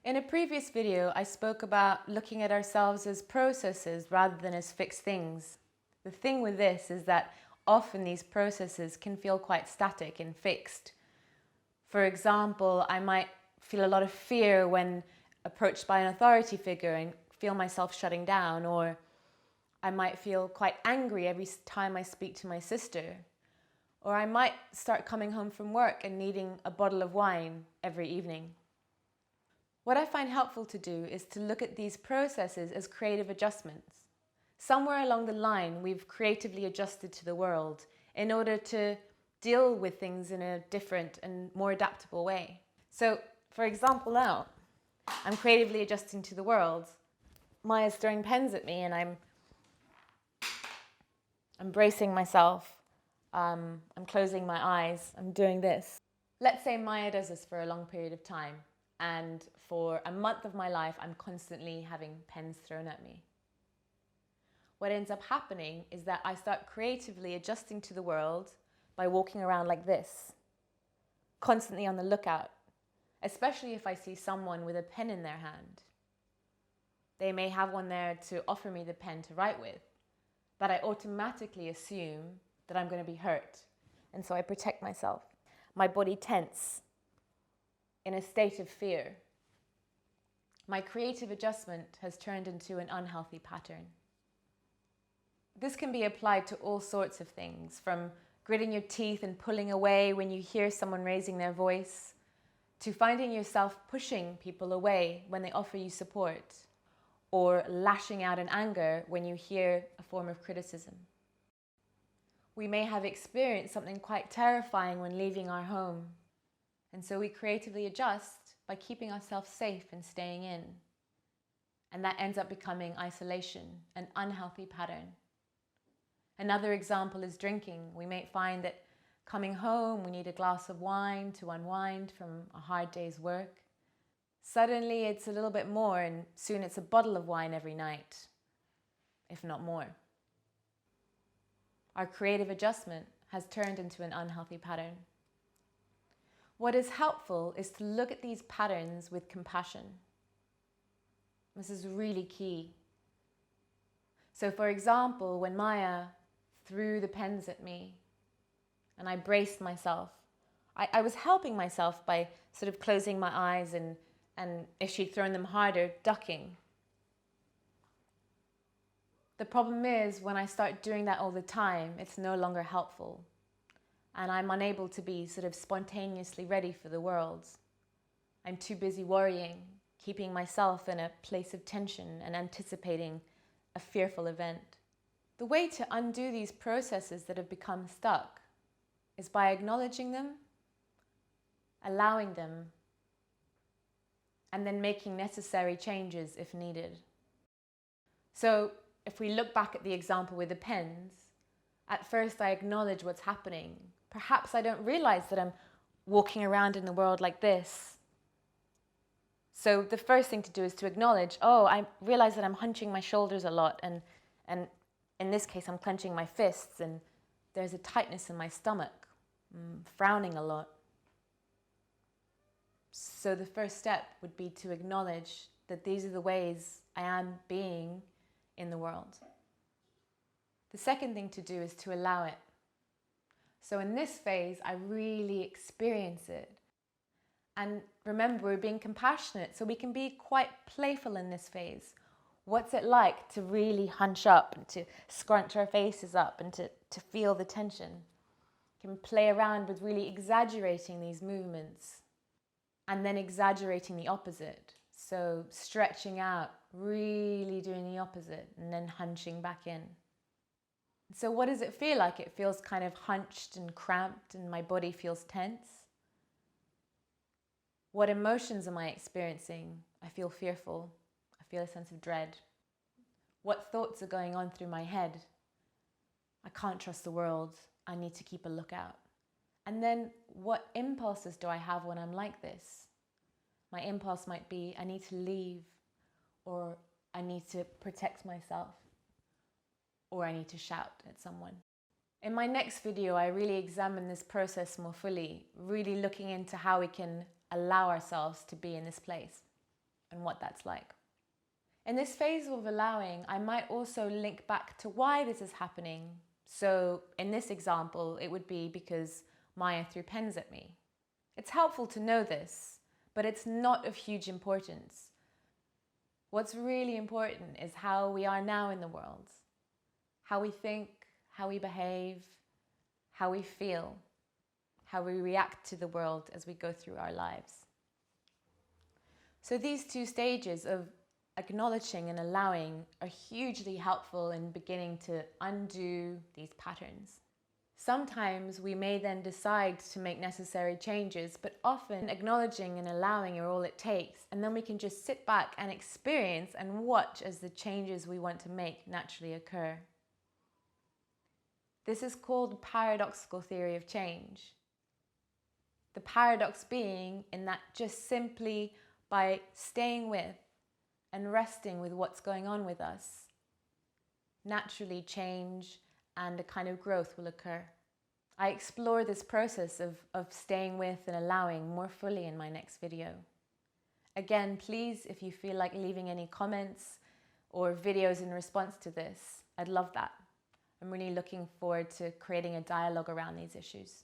In a previous video, I spoke about looking at ourselves as processes rather than as fixed things. The thing with this is that often these processes can feel quite static and fixed. For example, I might feel a lot of fear when approached by an authority figure and feel myself shutting down, or I might feel quite angry every time I speak to my sister, or I might start coming home from work and needing a bottle of wine every evening. What I find helpful to do is to look at these processes as creative adjustments. Somewhere along the line, we've creatively adjusted to the world in order to deal with things in a different and more adaptable way. So, for example, now, I'm creatively adjusting to the world. Maya's throwing pens at me and I'm bracing myself. I'm closing my eyes. I'm doing this. Let's say Maya does this for a long period of time, and for a month of my life, I'm constantly having pens thrown at me. What ends up happening is that I start creatively adjusting to the world by walking around like this, constantly on the lookout, especially if I see someone with a pen in their hand. They may have one there to offer me the pen to write with, but I automatically assume that I'm going to be hurt, and so I protect myself. My body tense, in a state of fear. My creative adjustment has turned into an unhealthy pattern. This can be applied to all sorts of things, from gritting your teeth and pulling away when you hear someone raising their voice, to finding yourself pushing people away when they offer you support, or lashing out in anger when you hear a form of criticism. We may have experienced something quite terrifying when leaving our home, and so we creatively adjust by keeping ourselves safe and staying in. And that ends up becoming isolation, an unhealthy pattern. Another example is drinking. We may find that coming home, we need a glass of wine to unwind from a hard day's work. Suddenly it's a little bit more, and soon it's a bottle of wine every night, if not more. Our creative adjustment has turned into an unhealthy pattern. What is helpful is to look at these patterns with compassion. This is really key. So for example, when Maya threw the pens at me and I braced myself, I was helping myself by sort of closing my eyes and if she'd thrown them harder, ducking. The problem is when I start doing that all the time, it's no longer helpful. And I'm unable to be sort of spontaneously ready for the world. I'm too busy worrying, keeping myself in a place of tension and anticipating a fearful event. The way to undo these processes that have become stuck is by acknowledging them, allowing them, and then making necessary changes if needed. So if we look back at the example with the pens, at first I acknowledge what's happening. Perhaps I don't realize that I'm walking around in the world like this. So the first thing to do is to acknowledge, oh, I realize that I'm hunching my shoulders a lot, and in this case I'm clenching my fists, and there's a tightness in my stomach, frowning a lot. So the first step would be to acknowledge that these are the ways I am being in the world. The second thing to do is to allow it. So in this phase, I really experience it. And remember, we're being compassionate, so we can be quite playful in this phase. What's it like to really hunch up and to scrunch our faces up and to feel the tension? We can play around with really exaggerating these movements and then exaggerating the opposite. So stretching out, really doing the opposite, and then hunching back in. So what does it feel like? It feels kind of hunched and cramped and my body feels tense. What emotions am I experiencing? I feel fearful. I feel a sense of dread. What thoughts are going on through my head? I can't trust the world. I need to keep a lookout. And then what impulses do I have when I'm like this? My impulse might be, I need to leave, or I need to protect myself, or I need to shout at someone. In my next video, I really examine this process more fully, really looking into how we can allow ourselves to be in this place. and what that's like. In this phase of allowing, I might also link back to why this is happening. So in this example, it would be because Maya threw pens at me. It's helpful to know this, but it's not of huge importance. What's really important is how we are now in the world, how we think, how we behave, how we feel, how we react to the world as we go through our lives. So these two stages of acknowledging and allowing are hugely helpful in beginning to undo these patterns. Sometimes we may then decide to make necessary changes, but often acknowledging and allowing are all it takes, and then we can just sit back and experience and watch as the changes we want to make naturally occur. This is called paradoxical theory of change. The paradox being in that just simply by staying with and resting with what's going on with us, naturally change and a kind of growth will occur. I explore this process of staying with and allowing more fully in my next video. Again, please, if you feel like leaving any comments or videos in response to this, I'd love that. I'm really looking forward to creating a dialogue around these issues.